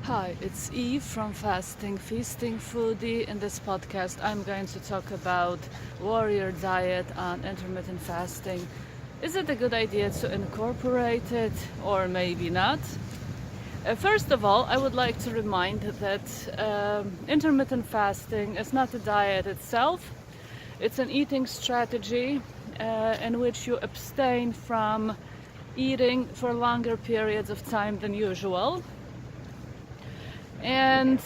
Hi, it's Eve from Fasting Feasting Foodie. In this podcast, I'm going to talk about warrior diet and intermittent fasting. Is it a good idea to incorporate it or maybe not? First of all, I would like to remind that intermittent fasting is not a diet itself. It's an eating strategy in which you abstain from eating for longer periods of time than usual. And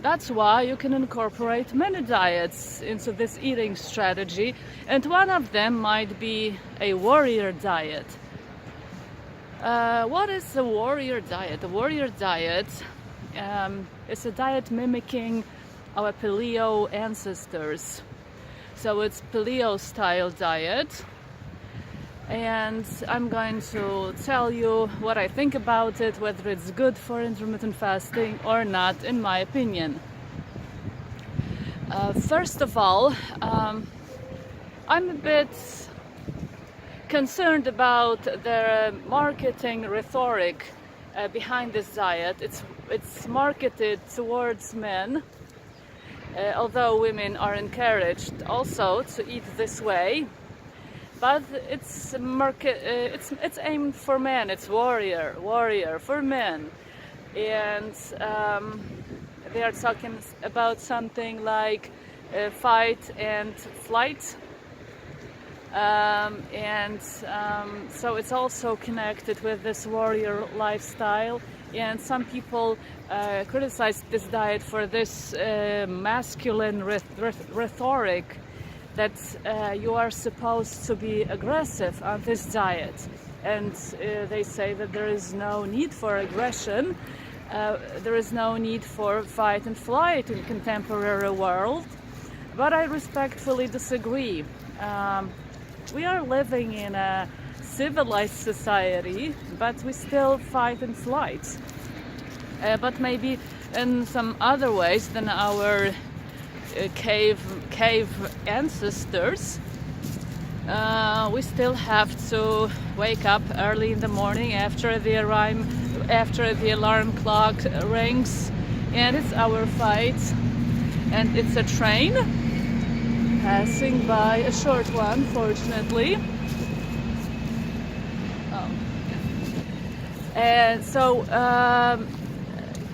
that's why you can incorporate many diets into this eating strategy, and one of them might be a warrior diet. What is a warrior diet? A warrior diet is a diet mimicking our Paleo ancestors. So it's Paleo style diet. And I'm going to tell you what I think about it, whether it's good for intermittent fasting or not, in my opinion. First of all, I'm a bit concerned about the marketing rhetoric behind this diet. It's marketed towards men, although women are encouraged also to eat this way. But it's aimed for men. It's warrior for men, and they are talking about something like fight and flight, so it's also connected with this warrior lifestyle. And some people criticize this diet for this masculine rhetoric, that you are supposed to be aggressive on this diet, and they say that there is no need for aggression, there is no need for fight and flight in contemporary world. But I respectfully disagree. We are living in a civilized society, but we still fight and flight, but maybe in some other ways than our cave ancestors. We still have to wake up early in the morning after the alarm clock rings, and it's our fight. And it's a train passing by, a short one, fortunately. And so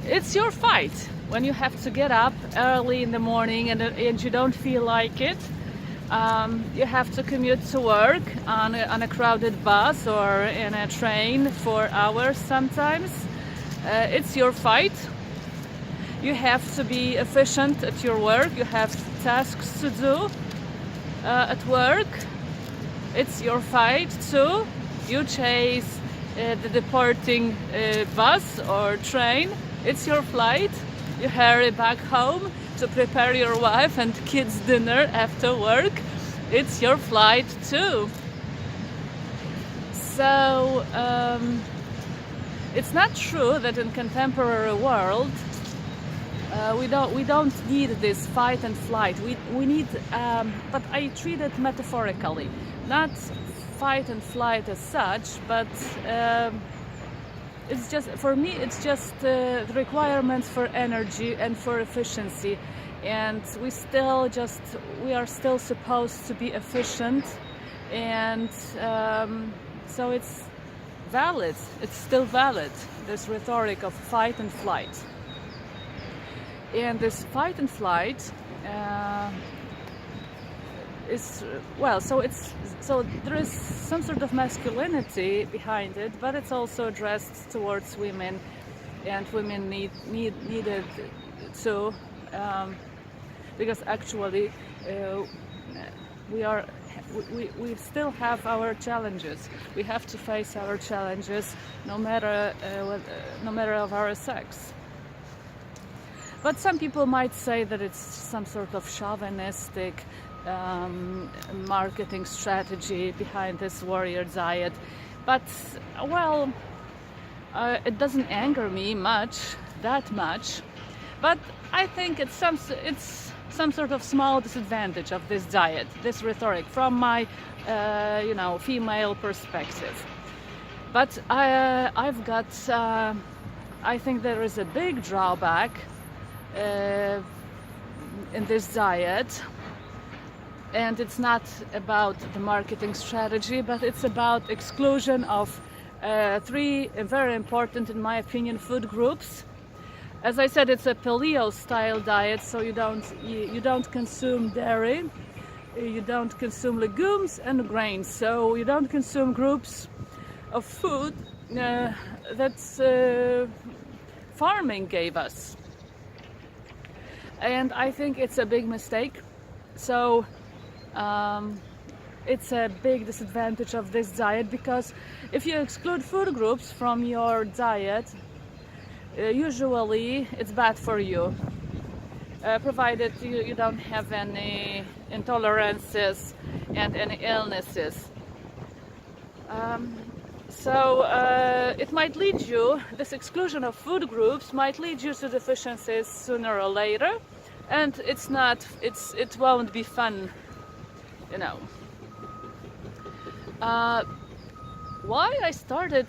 it's your fight. When you have to get up early in the morning and you don't feel like it, you have to commute to work on a crowded bus or in a train for hours sometimes. It's your fight. You have to be efficient at your work. You have tasks to do at work. It's your fight too. You chase the departing bus or train. It's your flight. You hurry back home to prepare your wife and kids' dinner after work. It's your flight too. So it's not true that in contemporary world we don't need this fight and flight. We need, but I treat it metaphorically, not fight and flight as such, but. It's just, for me, it's just the requirements for energy and for efficiency, and we are still supposed to be efficient, and so it's valid. It's still valid, this rhetoric of fight and flight. And this fight and flight so there is some sort of masculinity behind it, but it's also addressed towards women, and women needed to, because actually we still have our challenges. We have to face our challenges, no matter of our sex. But some people might say that it's some sort of chauvinistic marketing strategy behind this warrior diet, but it doesn't anger me that much. But I think it's some sort of small disadvantage of this diet, this rhetoric, from my female perspective. But I've got I think there is a big drawback in this diet, and it's not about the marketing strategy, but it's about exclusion of three very important, in my opinion, food groups. As I said, it's a paleo style diet, so you don't consume dairy, you don't consume legumes and grains, so you don't consume groups of food that's farming gave us. And I think it's a big mistake. So it's a big disadvantage of this diet, because if you exclude food groups from your diet, usually it's bad for you, provided you don't have any intolerances and any illnesses. So it might lead you, this exclusion of food groups might lead you to deficiencies sooner or later, and it won't be fun, you know. Why I started,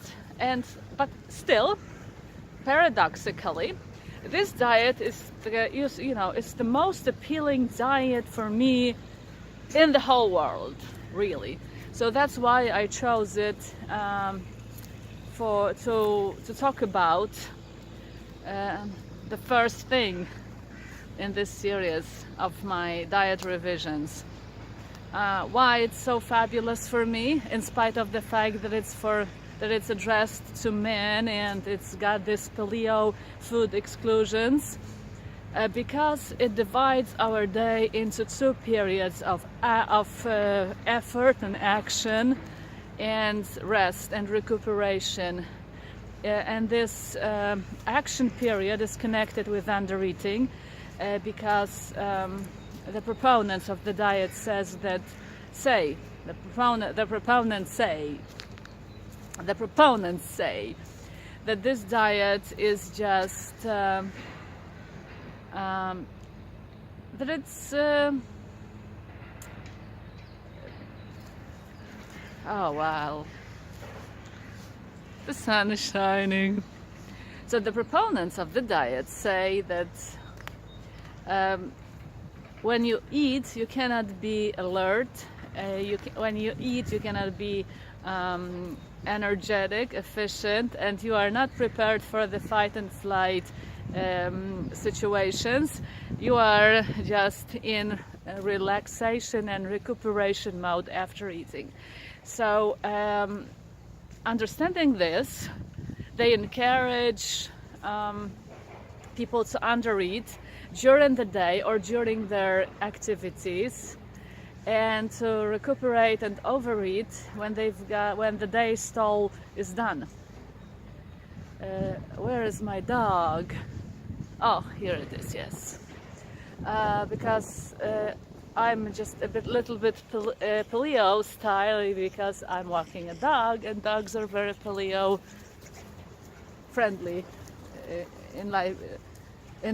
but still, paradoxically, this diet is it's the most appealing diet for me in the whole world, really. So that's why I chose it to talk about the first thing in this series of my diet revisions. Why it's so fabulous for me, in spite of the fact that it's addressed to men and it's got this paleo food exclusions, because it divides our day into two periods of effort and action, and rest and recuperation. And this action period is connected with undereating, because the proponents of the diet the proponents say that this diet is just that it's oh wow, the sun is shining. So the proponents of the diet say that when you eat, you cannot be alert. When you eat, you cannot be energetic, efficient, and you are not prepared for the fight and flight situations. You are just in relaxation and recuperation mode after eating. So understanding this, they encourage people to undereat during the day or during their activities, and to recuperate and overeat when the day's stall is done. Where is my dog? Oh, here it is. Yes, because I'm just little bit paleo style, because I'm walking a dog, and dogs are very paleo friendly in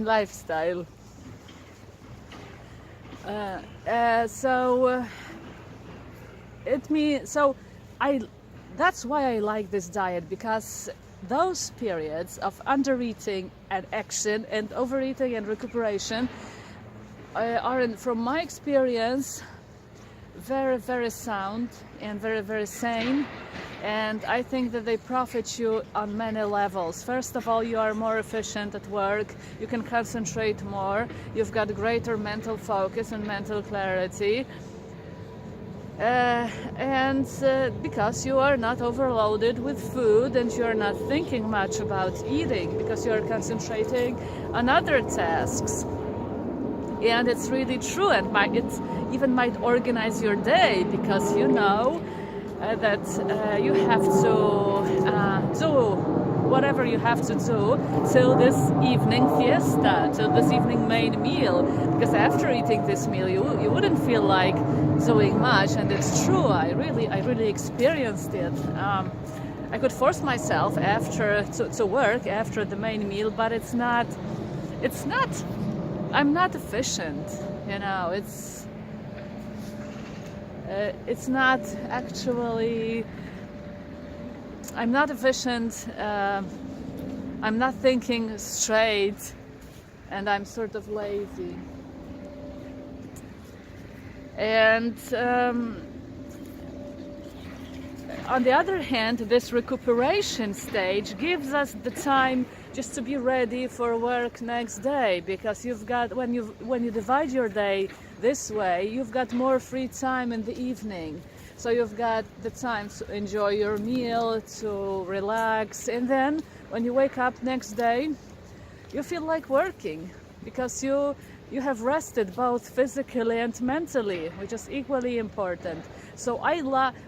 lifestyle. That's why I like this diet, because those periods of undereating and action and overeating and recuperation are, from my experience, very, very sound and very, very sane. And I think that they profit you on many levels. First of all, you are more efficient at work, you can concentrate more, you've got greater mental focus and mental clarity. Because you are not overloaded with food, and you are not thinking much about eating, because you are concentrating on other tasks. And it's really true, and it even might organize your day, because you know that you have to do whatever you have to do till this evening fiesta, till this evening main meal, because after eating this meal you wouldn't feel like doing much. And it's true, I really experienced it. I could force myself to work after the main meal, but it's not I'm not efficient, you know. It's not actually, I'm not efficient I'm not thinking straight, and I'm sort of lazy. And on the other hand, this recuperation stage gives us the time just to be ready for work next day, because you've got, when you divide your day this way, you've got more free time in the evening. So you've got the time to enjoy your meal, to relax, and then when you wake up next day, you feel like working, because you have rested both physically and mentally, which is equally important. So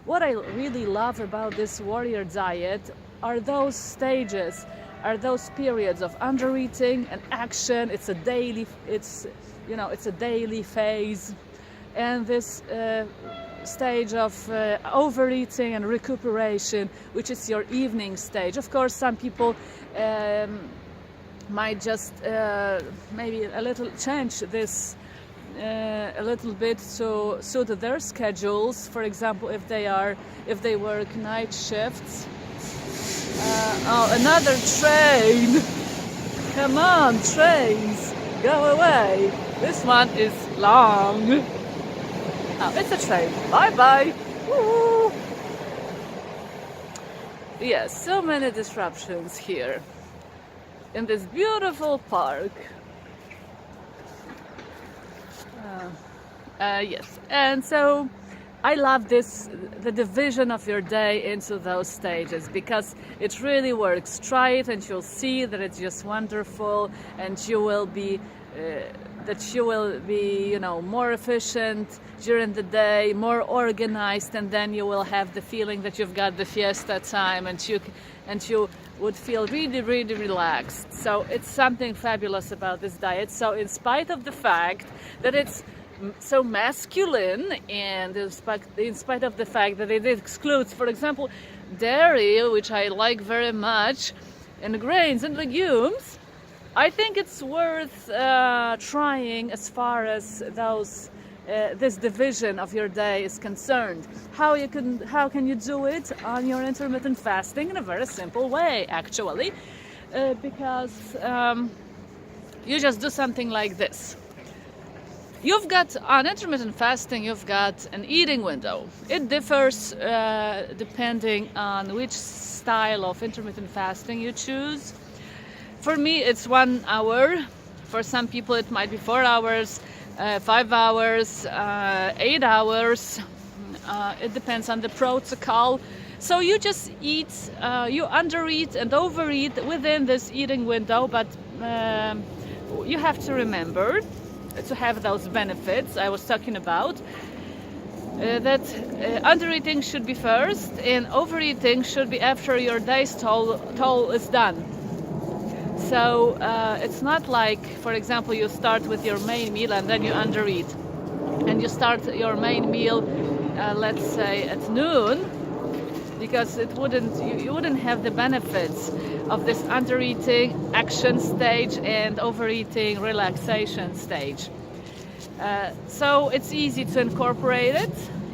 what I really love about this warrior diet are those stages, are those periods of undereating and action. It's a daily phase, and this stage of overeating and recuperation, which is your evening stage. Of course, some people might just maybe a little change this a little bit to suit their schedules. For example, if they work night shifts. Oh, another train! Come on, trains, go away. This one is long. Oh, it's a train. Bye bye. Woo. Yes, so many disruptions here in this beautiful park. Yes, and so I love the division of your day into those stages, because it really works. Try it and you'll see that it's just wonderful, and you will be more efficient during the day, more organized, and then you will have the feeling that you've got the fiesta time, and you would feel really, really relaxed. So it's something fabulous about this diet. So in spite of the fact that it's so masculine, and in spite of the fact that it excludes, for example, dairy, which I like very much, and grains and legumes, I think it's worth trying as far as this division of your day is concerned. How can you do it on your intermittent fasting? In a very simple way, actually, because you just do something like this. You've got, on intermittent fasting, you've got an eating window. It differs depending on which style of intermittent fasting you choose. For me, it's 1 hour. For some people, it might be 4 hours, 5 hours, 8 hours. It depends on the protocol. So you just eat, you undereat and overeat within this eating window, but you have to remember to have those benefits I was talking about, that undereating should be first and overeating should be after your day's toll is done. So it's not like, for example, you start with your main meal and then you undereat, and you start your main meal let's say at noon, because you wouldn't have the benefits of this undereating action stage and overeating relaxation stage. So it's easy to incorporate it,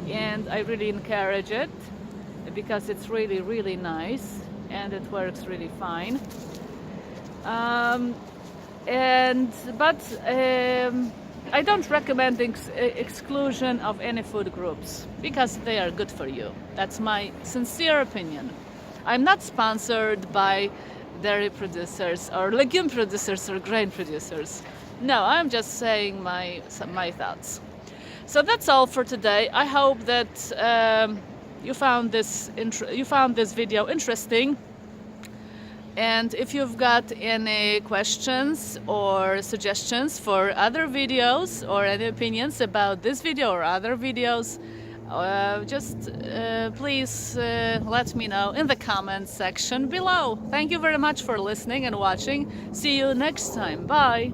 and I really encourage it, because it's really, really nice and it works really fine. But I don't recommend exclusion of any food groups, because they are good for you. That's my sincere opinion. I'm not sponsored by dairy producers or legume producers or grain producers. No, I'm just saying my thoughts. So that's all for today. I hope that you found this video interesting. And if you've got any questions or suggestions for other videos, or any opinions about this video or other videos, please let me know in the comments section below. Thank you very much for listening and watching. See you next time. Bye.